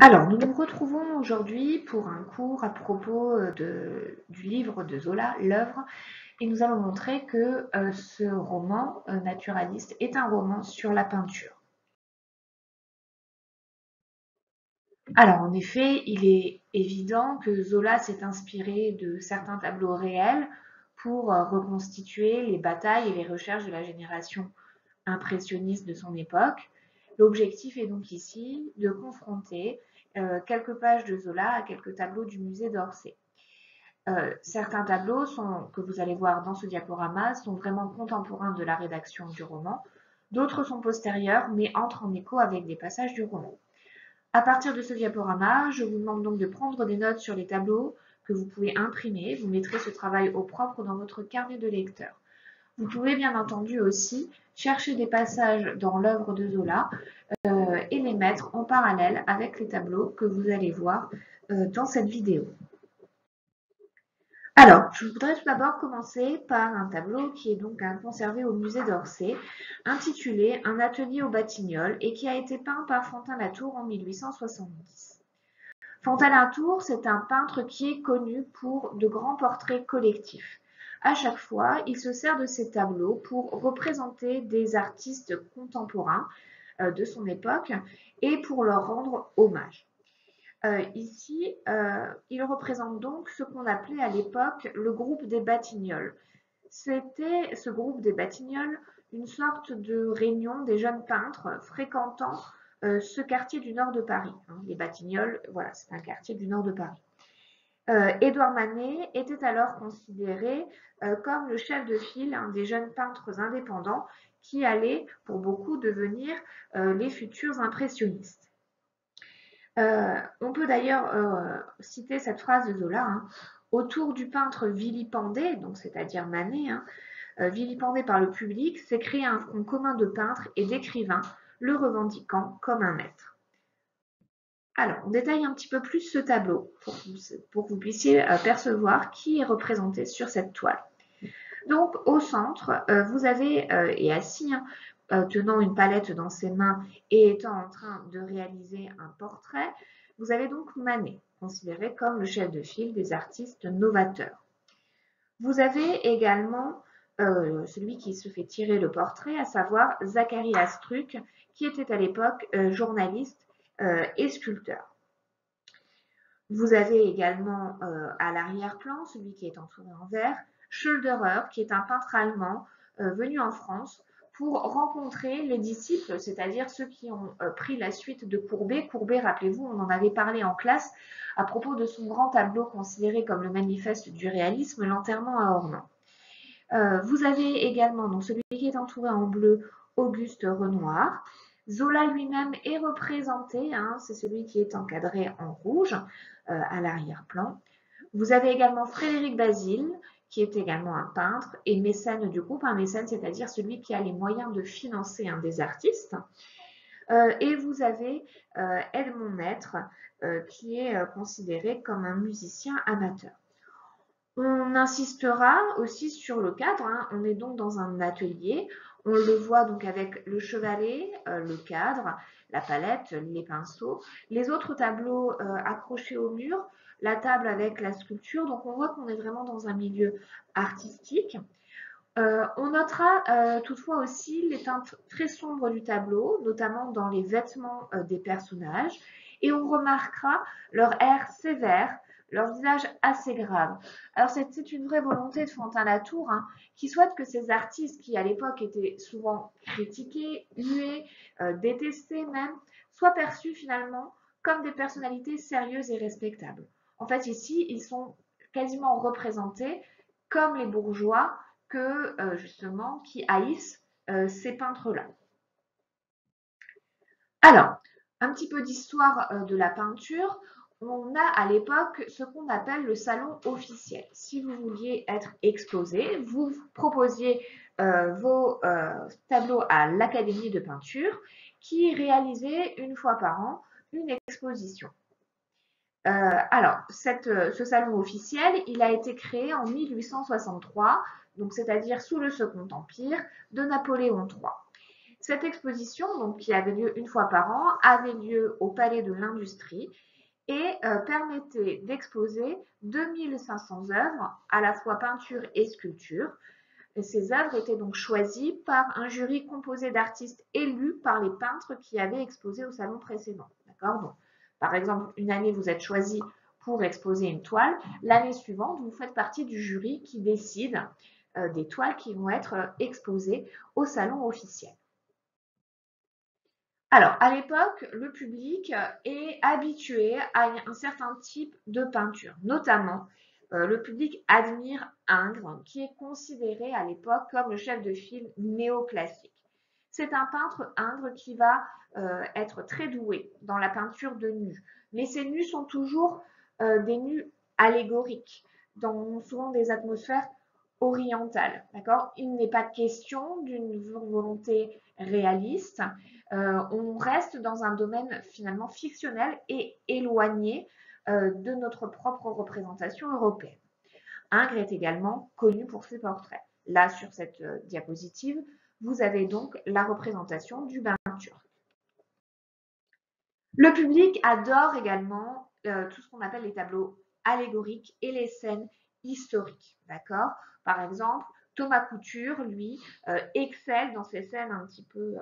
Alors, nous nous retrouvons aujourd'hui pour un cours à propos du livre de Zola, L'œuvre, et nous allons montrer que ce roman naturaliste est un roman sur la peinture. Alors, en effet, il est évident que Zola s'est inspiré de certains tableaux réels pour reconstituer les batailles et les recherches de la génération impressionniste de son époque. L'objectif est donc ici de confronter quelques pages de Zola à quelques tableaux du musée d'Orsay. Certains tableaux que vous allez voir dans ce diaporama sont vraiment contemporains de la rédaction du roman, d'autres sont postérieurs mais entrent en écho avec des passages du roman. À partir de ce diaporama, je vous demande donc de prendre des notes sur les tableaux que vous pouvez imprimer. Vous mettrez ce travail au propre dans votre carnet de lecteur. Vous pouvez bien entendu aussi chercher des passages dans l'œuvre de Zola et les mettre en parallèle avec les tableaux que vous allez voir dans cette vidéo. Alors, je voudrais tout d'abord commencer par un tableau qui est donc conservé au musée d'Orsay, intitulé « Un atelier aux Batignolles » et qui a été peint par Fantin-Latour en 1870. Fantin-Latour, c'est un peintre qui est connu pour de grands portraits collectifs. À chaque fois, il se sert de ces tableaux pour représenter des artistes contemporains de son époque et pour leur rendre hommage. Ici, il représente donc ce qu'on appelait à l'époque le groupe des Batignolles. C'était ce groupe des Batignolles une sorte de réunion des jeunes peintres fréquentant ce quartier du nord de Paris. Les Batignolles, voilà, c'est un quartier du nord de Paris. Édouard Manet était alors considéré comme le chef de file des jeunes peintres indépendants qui allaient, pour beaucoup, devenir les futurs impressionnistes. On peut d'ailleurs citer cette phrase de Zola, autour du peintre vilipendé, donc c'est-à-dire Manet, vilipendé par le public, s'est créé un front commun de peintres et d'écrivains, le revendiquant comme un maître. Alors, on détaille un petit peu plus ce tableau pour que vous puissiez percevoir qui est représenté sur cette toile. Donc, au centre, vous avez, et assis, tenant une palette dans ses mains et étant en train de réaliser un portrait, vous avez donc Manet, considéré comme le chef de file des artistes novateurs. Vous avez également celui qui se fait tirer le portrait, à savoir Zacharie Astruc, qui était à l'époque journaliste et sculpteur. Vous avez également à l'arrière-plan, celui qui est entouré en vert, Scholderer, qui est un peintre allemand venu en France pour rencontrer les disciples, c'est-à-dire ceux qui ont pris la suite de Courbet. Courbet, rappelez-vous, on en avait parlé en classe à propos de son grand tableau considéré comme le manifeste du réalisme, l'enterrement à Ornans. Vous avez également donc celui qui est entouré en bleu, Auguste Renoir. Zola lui-même est représenté, c'est celui qui est encadré en rouge à l'arrière-plan. Vous avez également Frédéric Basile, qui est également un peintre et mécène du groupe. Un mécène, c'est-à-dire celui qui a les moyens de financer un des artistes. Et vous avez Edmond Maître, qui est considéré comme un musicien amateur. On insistera aussi sur le cadre, on est donc dans un atelier, on le voit donc avec le chevalet, le cadre, la palette, les pinceaux, les autres tableaux accrochés au mur, la table avec la sculpture, donc on voit qu'on est vraiment dans un milieu artistique. On notera toutefois aussi les teintes très sombres du tableau, notamment dans les vêtements des personnages, et on remarquera leur air sévère, leur visage assez grave. Alors c'est une vraie volonté de Fantin-Latour qui souhaite que ces artistes qui à l'époque étaient souvent critiqués, hués, détestés même, soient perçus finalement comme des personnalités sérieuses et respectables. En fait ici ils sont quasiment représentés comme les bourgeois que justement qui haïssent ces peintres-là. Alors, un petit peu d'histoire de la peinture. On a à l'époque ce qu'on appelle le salon officiel. Si vous vouliez être exposé, vous proposiez vos tableaux à l'Académie de peinture qui réalisait une fois par an une exposition. Alors, ce salon officiel, il a été créé en 1863, donc c'est-à-dire sous le Second Empire de Napoléon III. Cette exposition, donc, qui avait lieu une fois par an, avait lieu au Palais de l'Industrie et permettait d'exposer 2500 œuvres, à la fois peintures et sculptures. Et ces œuvres étaient donc choisies par un jury composé d'artistes élus par les peintres qui avaient exposé au salon précédent. D'accord? Donc, par exemple, une année, vous êtes choisi pour exposer une toile. L'année suivante, vous faites partie du jury qui décide des toiles qui vont être exposées au salon officiel. Alors, à l'époque, le public est habitué à un certain type de peinture. Notamment, le public admire Ingres, qui est considéré à l'époque comme le chef de file néoclassique. C'est un peintre, Ingres, qui va être très doué dans la peinture de nus. Mais ces nus sont toujours des nus allégoriques, dans souvent des atmosphères orientales. D'accord? Il n'est pas question d'une volonté réaliste. On reste dans un domaine finalement fictionnel et éloigné de notre propre représentation européenne. Ingres est également connu pour ses portraits. Là, sur cette diapositive, vous avez donc la représentation du bain turc. Le public adore également tout ce qu'on appelle les tableaux allégoriques et les scènes historiques. D'accord? Par exemple, Thomas Couture, lui, excelle dans ces scènes un petit peu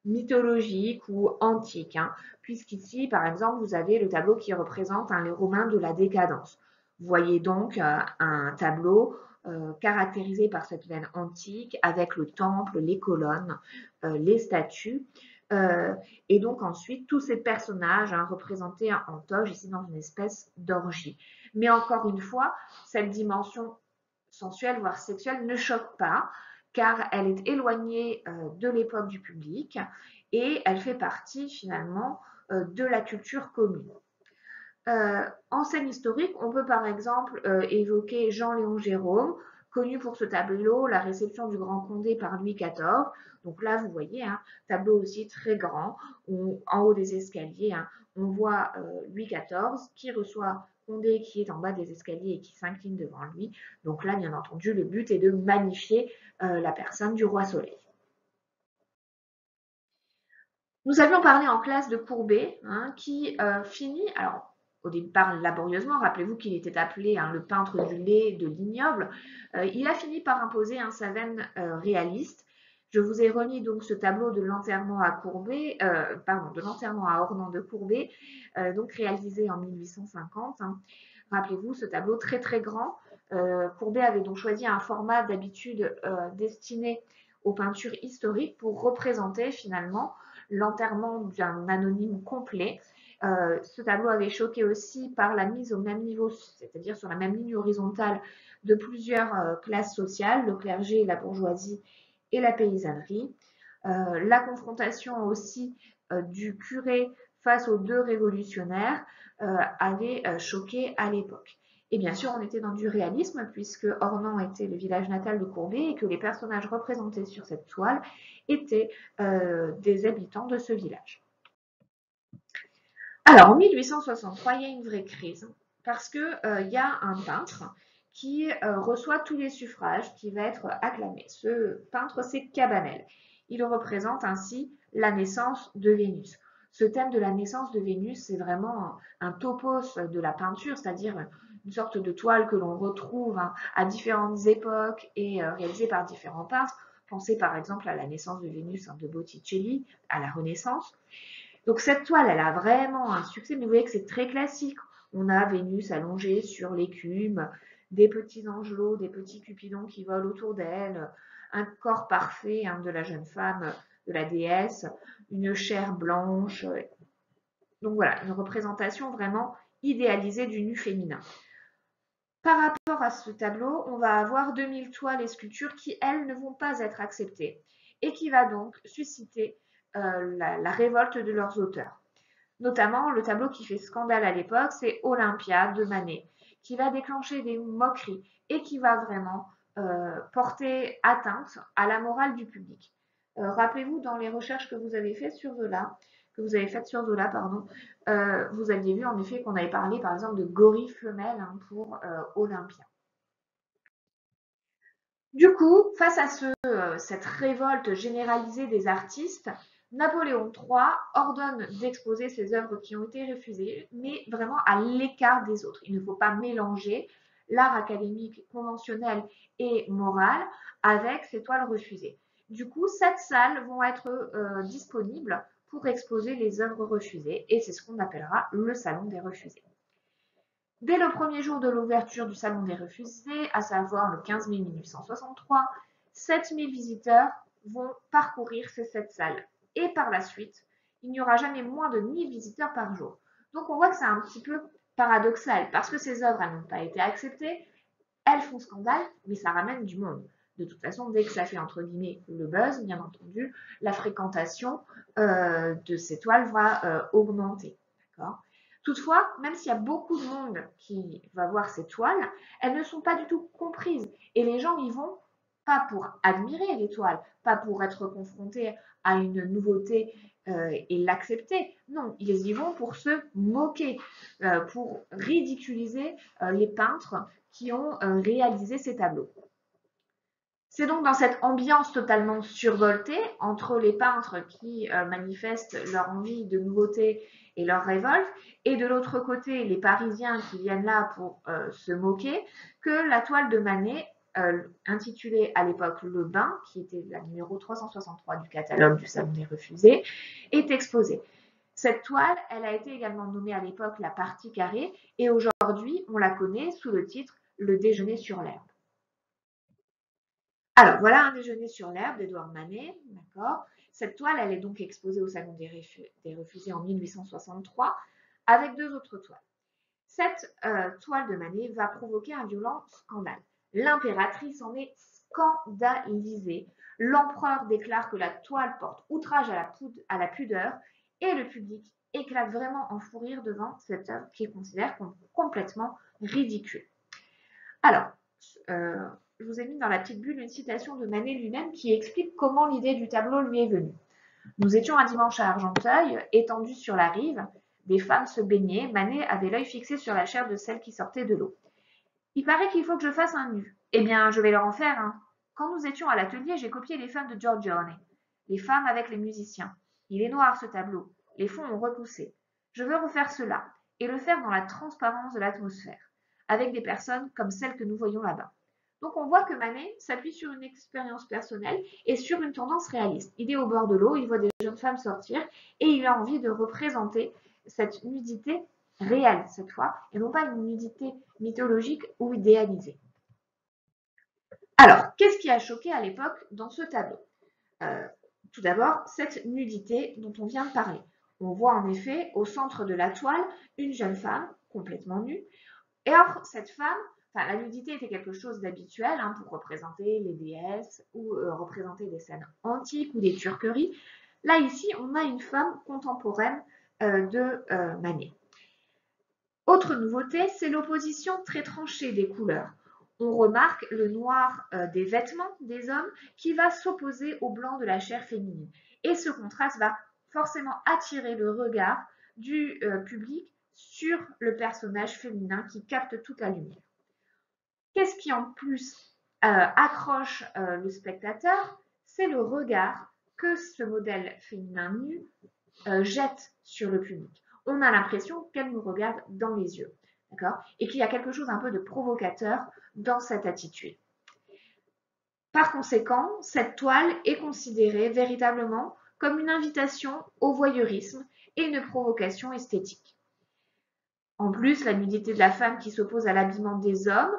mythologiques ou antiques, hein, puisqu'ici, par exemple, vous avez le tableau qui représente les Romains de la décadence. Vous voyez donc un tableau caractérisé par cette veine antique avec le temple, les colonnes, les statues. Et donc ensuite, tous ces personnages représentés en toge, ici dans une espèce d'orgie. Mais encore une fois, cette dimension sensuelle, voire sexuelle, ne choque pas, car elle est éloignée de l'époque du public et elle fait partie finalement de la culture commune. En scène historique, on peut par exemple évoquer Jean-Léon Gérôme, connu pour ce tableau, La réception du Grand Condé par Louis XIV. Donc là, vous voyez, un tableau aussi très grand, où, en haut des escaliers, on voit Louis XIV qui reçoit Condé qui est en bas des escaliers et qui s'incline devant lui. Donc là, bien entendu, le but est de magnifier la personne du roi Soleil. Nous avions parlé en classe de Courbet, qui finit, alors au départ laborieusement, rappelez-vous qu'il était appelé le peintre du lait, de l'ignoble, il a fini par imposer sa veine réaliste. Je vous ai remis donc ce tableau de l'enterrement à Courbet, de l'enterrement à Ornans de Courbet, donc réalisé en 1850. Rappelez-vous ce tableau très très grand. Courbet avait donc choisi un format d'habitude destiné aux peintures historiques pour représenter finalement l'enterrement d'un anonyme complet. Ce tableau avait choqué aussi par la mise au même niveau, c'est-à-dire sur la même ligne horizontale, de plusieurs classes sociales, le clergé, la bourgeoisie et la paysannerie. La confrontation aussi du curé face aux deux révolutionnaires avait choqué à l'époque. Et bien sûr, on était dans du réalisme puisque Ornans était le village natal de Courbet et que les personnages représentés sur cette toile étaient des habitants de ce village. Alors, en 1863, il y a une vraie crise parce qu'il y a un peintre qui reçoit tous les suffrages, qui va être acclamé. Ce peintre, c'est Cabanel. Il représente ainsi la naissance de Vénus. Ce thème de la naissance de Vénus, c'est vraiment un topos de la peinture, c'est-à-dire une sorte de toile que l'on retrouve à différentes époques et réalisée par différents peintres. Pensez par exemple à la naissance de Vénus de Botticelli, à la Renaissance. Donc cette toile, elle a vraiment un succès, mais vous voyez que c'est très classique. On a Vénus allongée sur l'écume, des petits angelots, des petits cupidons qui volent autour d'elle, un corps parfait de la jeune femme, de la déesse, une chair blanche. Donc voilà, une représentation vraiment idéalisée du nu féminin. Par rapport à ce tableau, on va avoir 2000 toiles et sculptures qui, elles, ne vont pas être acceptées et qui va donc susciter la révolte de leurs auteurs. Notamment, le tableau qui fait scandale à l'époque, c'est Olympia de Manet, qui va déclencher des moqueries et qui va vraiment porter atteinte à la morale du public. Rappelez-vous, dans les recherches que vous avez faites sur Zola, vous aviez vu en effet qu'on avait parlé par exemple de gorille femelle pour Olympia. Du coup, face à cette révolte généralisée des artistes, Napoléon III ordonne d'exposer ces œuvres qui ont été refusées, mais vraiment à l'écart des autres. Il ne faut pas mélanger l'art académique conventionnel et moral avec ces toiles refusées. Du coup, 7 salles vont être disponibles pour exposer les œuvres refusées, et c'est ce qu'on appellera le Salon des refusés. Dès le premier jour de l'ouverture du Salon des refusés, à savoir le 15 mai 1863, 7000 visiteurs vont parcourir ces 7 salles. Et par la suite, il n'y aura jamais moins de 1000 visiteurs par jour. Donc on voit que c'est un petit peu paradoxal, parce que ces œuvres n'ont pas été acceptées, elles font scandale, mais ça ramène du monde. De toute façon, dès que ça fait entre guillemets le buzz, bien entendu, la fréquentation de ces toiles va augmenter. D'accord ? Toutefois, même s'il y a beaucoup de monde qui va voir ces toiles, elles ne sont pas du tout comprises. Et les gens y vont pas pour admirer les toiles, pas pour être confrontés à une nouveauté et l'accepter. Non, ils y vont pour se moquer, pour ridiculiser les peintres qui ont réalisé ces tableaux. C'est donc dans cette ambiance totalement survoltée entre les peintres qui manifestent leur envie de nouveauté et leur révolte, et de l'autre côté les Parisiens qui viennent là pour se moquer, que la toile de Manet, intitulée à l'époque Le Bain, qui était la numéro 363 du catalogue du Salon des Refusés, est exposée. Cette toile, elle a été également nommée à l'époque la partie carrée, et aujourd'hui on la connaît sous le titre Le Déjeuner sur l'herbe. Alors, voilà un déjeuner sur l'herbe d'Édouard Manet, d'accord. Cette toile, elle est donc exposée au Salon des Refusés en 1863 avec 2 autres toiles. Cette toile de Manet va provoquer un violent scandale. L'impératrice en est scandalisée. L'empereur déclare que la toile porte outrage à la pudeur et le public éclate vraiment en fou rire devant cette œuvre qu'il considère comme complètement ridicule. Alors, je vous ai mis dans la petite bulle une citation de Manet lui-même qui explique comment l'idée du tableau lui est venue. Nous étions un dimanche à Argenteuil, étendus sur la rive, des femmes se baignaient, Manet avait l'œil fixé sur la chair de celle qui sortait de l'eau. Il paraît qu'il faut que je fasse un nu. Eh bien, je vais leur en faire un. Quand nous étions à l'atelier, j'ai copié les femmes de Giorgione, les femmes avec les musiciens. Il est noir ce tableau, les fonds ont repoussé. Je veux refaire cela, et le faire dans la transparence de l'atmosphère, avec des personnes comme celles que nous voyons là-bas. Donc on voit que Manet s'appuie sur une expérience personnelle et sur une tendance réaliste. Il est au bord de l'eau, il voit des jeunes femmes sortir et il a envie de représenter cette nudité réelle cette fois et non pas une nudité mythologique ou idéalisée. Alors, qu'est-ce qui a choqué à l'époque dans ce tableau? Tout d'abord, cette nudité dont on vient de parler. On voit en effet au centre de la toile une jeune femme complètement nue. Et or, cette femme, la nudité était quelque chose d'habituel pour représenter les déesses ou représenter des scènes antiques ou des turqueries. Là, ici, on a une femme contemporaine de Manet. Autre nouveauté, c'est l'opposition très tranchée des couleurs. On remarque le noir des vêtements des hommes qui va s'opposer au blanc de la chair féminine. Et ce contraste va forcément attirer le regard du public sur le personnage féminin qui capte toute la lumière. Qu'est-ce qui en plus accroche le spectateur? C'est le regard que ce modèle féminin nu jette sur le public. On a l'impression qu'elle nous regarde dans les yeux, d'accord? Et qu'il y a quelque chose un peu de provocateur dans cette attitude. Par conséquent, cette toile est considérée véritablement comme une invitation au voyeurisme et une provocation esthétique. En plus, la nudité de la femme qui s'oppose à l'habillement des hommes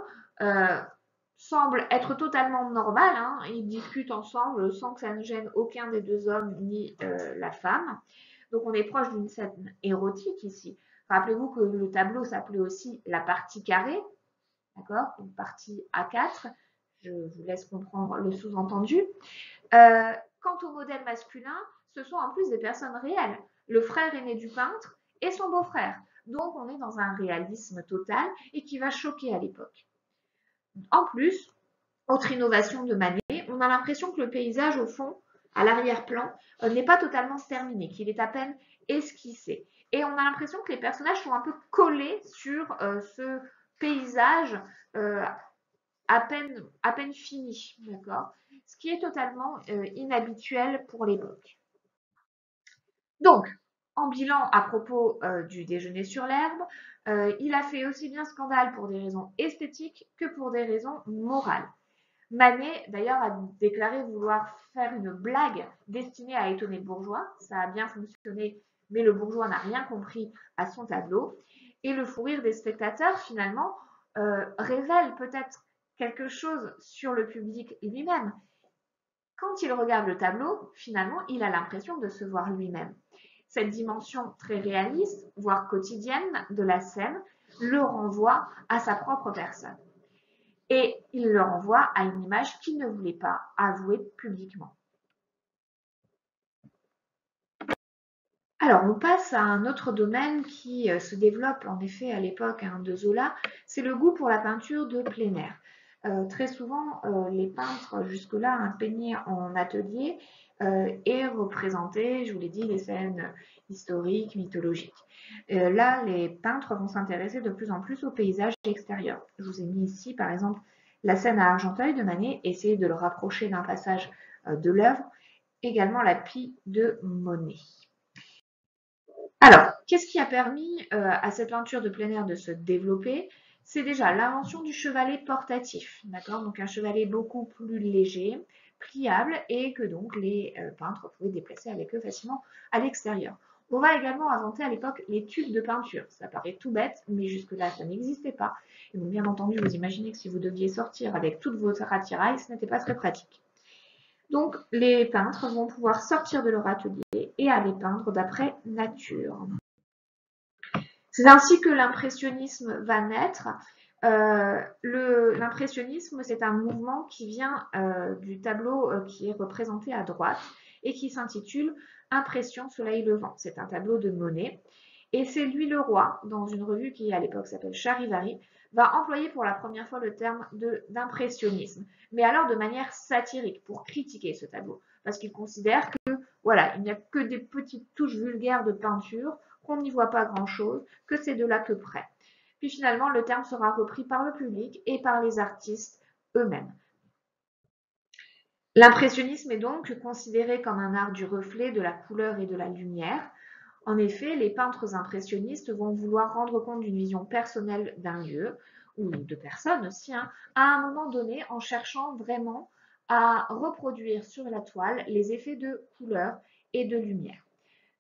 semble être totalement normale. Ils discutent ensemble sans que ça ne gêne aucun des deux hommes ni la femme. Donc on est proche d'une scène érotique ici. Rappelez-vous que le tableau s'appelait aussi la partie carrée, d'accord? Une partie A4. Je vous laisse comprendre le sous-entendu. Quant au modèle masculin, ce sont en plus des personnes réelles. Le frère aîné du peintre et son beau-frère. Donc on est dans un réalisme total et qui va choquer à l'époque. En plus, autre innovation de Manet, on a l'impression que le paysage au fond, à l'arrière-plan, n'est pas totalement terminé, qu'il est à peine esquissé. Et on a l'impression que les personnages sont un peu collés sur ce paysage à peine fini, d'accord? Ce qui est totalement inhabituel pour l'époque. Donc, en bilan à propos du déjeuner sur l'herbe, il a fait aussi bien scandale pour des raisons esthétiques que pour des raisons morales. Manet, d'ailleurs, a déclaré vouloir faire une blague destinée à étonner le bourgeois. Ça a bien fonctionné, mais le bourgeois n'a rien compris à son tableau. Et le fou rire des spectateurs, finalement, révèle peut-être quelque chose sur le public lui-même. Quand il regarde le tableau, finalement, il a l'impression de se voir lui-même. Cette dimension très réaliste, voire quotidienne de la scène, le renvoie à sa propre personne. Et il le renvoie à une image qu'il ne voulait pas avouer publiquement. Alors, on passe à un autre domaine qui se développe en effet à l'époque de Zola, c'est le goût pour la peinture de plein air. Très souvent, les peintres jusque-là peignaient en atelier et représentaient, je vous l'ai dit, les scènes historiques, mythologiques. Là, les peintres vont s'intéresser de plus en plus aux paysages extérieurs. Je vous ai mis ici, par exemple, la scène à Argenteuil de Manet, essayez de le rapprocher d'un passage de l'œuvre, également la Pie de Monet. Alors, qu'est-ce qui a permis à cette peinture de plein air de se développer? C'est déjà l'invention du chevalet portatif, d'accord? Donc un chevalet beaucoup plus léger, pliable et que donc les peintres pouvaient déplacer avec eux facilement à l'extérieur. On va également inventer à l'époque les tubes de peinture. Ça paraît tout bête, mais jusque-là, ça n'existait pas. Et donc, bien entendu, vous imaginez que si vous deviez sortir avec toutes vos attirails, ce n'était pas très pratique. Donc, les peintres vont pouvoir sortir de leur atelier et aller peindre d'après nature. C'est ainsi que l'impressionnisme va naître. L'impressionnisme, c'est un mouvement qui vient du tableau qui est représenté à droite et qui s'intitule Impression soleil levant. C'est un tableau de Monet. Et c'est Louis Leroy, dans une revue qui à l'époque s'appelle Charivari, va employer pour la première fois le terme d'impressionnisme, mais alors de manière satirique, pour critiquer ce tableau, parce qu'il considère que voilà, il n'y a que des petites touches vulgaires de peinture, qu'on n'y voit pas grand-chose, que c'est de là que près. Puis finalement, le terme sera repris par le public et par les artistes eux-mêmes. L'impressionnisme est donc considéré comme un art du reflet, de la couleur et de la lumière. En effet, les peintres impressionnistes vont vouloir rendre compte d'une vision personnelle d'un lieu, ou de personnes aussi, à un moment donné, en cherchant vraiment à reproduire sur la toile les effets de couleur et de lumière.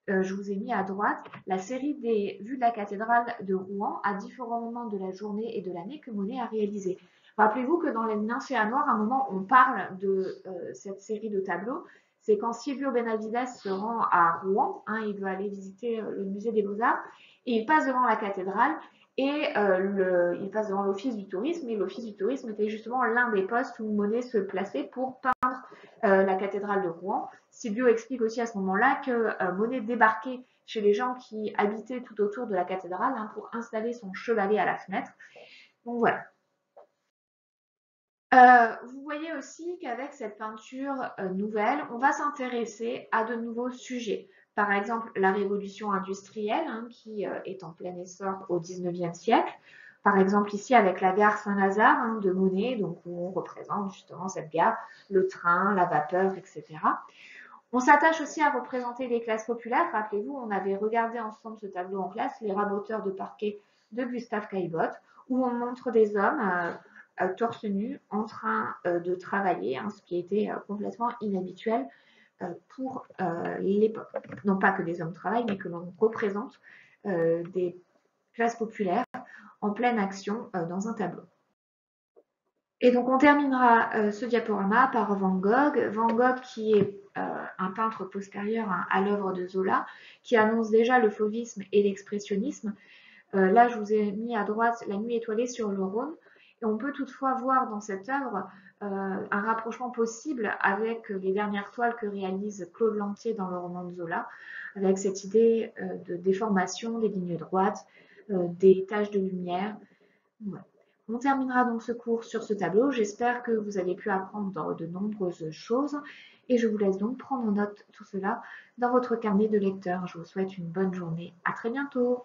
Je vous ai mis à droite la série des vues de la cathédrale de Rouen à différents moments de la journée et de l'année que Monet a réalisé. Rappelez-vous que dans Les Nymphes à Noir, à un moment, on parle de cette série de tableaux. C'est quand Silvio Benavides se rend à Rouen, il doit aller visiter le musée des Beaux-Arts, et il passe devant la cathédrale et il passe devant l'office du tourisme, et l'office du tourisme était justement l'un des postes où Monet se plaçait pour peindre la cathédrale de Rouen. Silvio explique aussi à ce moment-là que Monet débarquait chez les gens qui habitaient tout autour de la cathédrale pour installer son chevalet à la fenêtre. Donc voilà. Vous voyez aussi qu'avec cette peinture nouvelle, on va s'intéresser à de nouveaux sujets. Par exemple, la révolution industrielle qui est en plein essor au XIXe siècle. Par exemple, ici avec la gare Saint-Lazare de Monet, donc où on représente justement cette gare, le train, la vapeur, etc. On s'attache aussi à représenter les classes populaires. Rappelez-vous, on avait regardé ensemble ce tableau en classe, Les raboteurs de parquet de Gustave Caillebotte, où on montre des hommes torse nu en train de travailler, ce qui était complètement inhabituel pour l'époque. Non pas que des hommes travaillent, mais que l'on représente des classes populaires en pleine action dans un tableau. Et donc on terminera ce diaporama par Van Gogh. Van Gogh qui est un peintre postérieur à l'œuvre de Zola, qui annonce déjà le fauvisme et l'expressionnisme. Là, je vous ai mis à droite La nuit étoilée sur le Rhône. Et on peut toutefois voir dans cette œuvre un rapprochement possible avec les dernières toiles que réalise Claude Lantier dans le roman de Zola, avec cette idée de déformation des lignes droites, des taches de lumière. Ouais. On terminera donc ce cours sur ce tableau. J'espère que vous avez pu apprendre de nombreuses choses et je vous laisse donc prendre en note tout cela dans votre carnet de lecteur. Je vous souhaite une bonne journée. À très bientôt.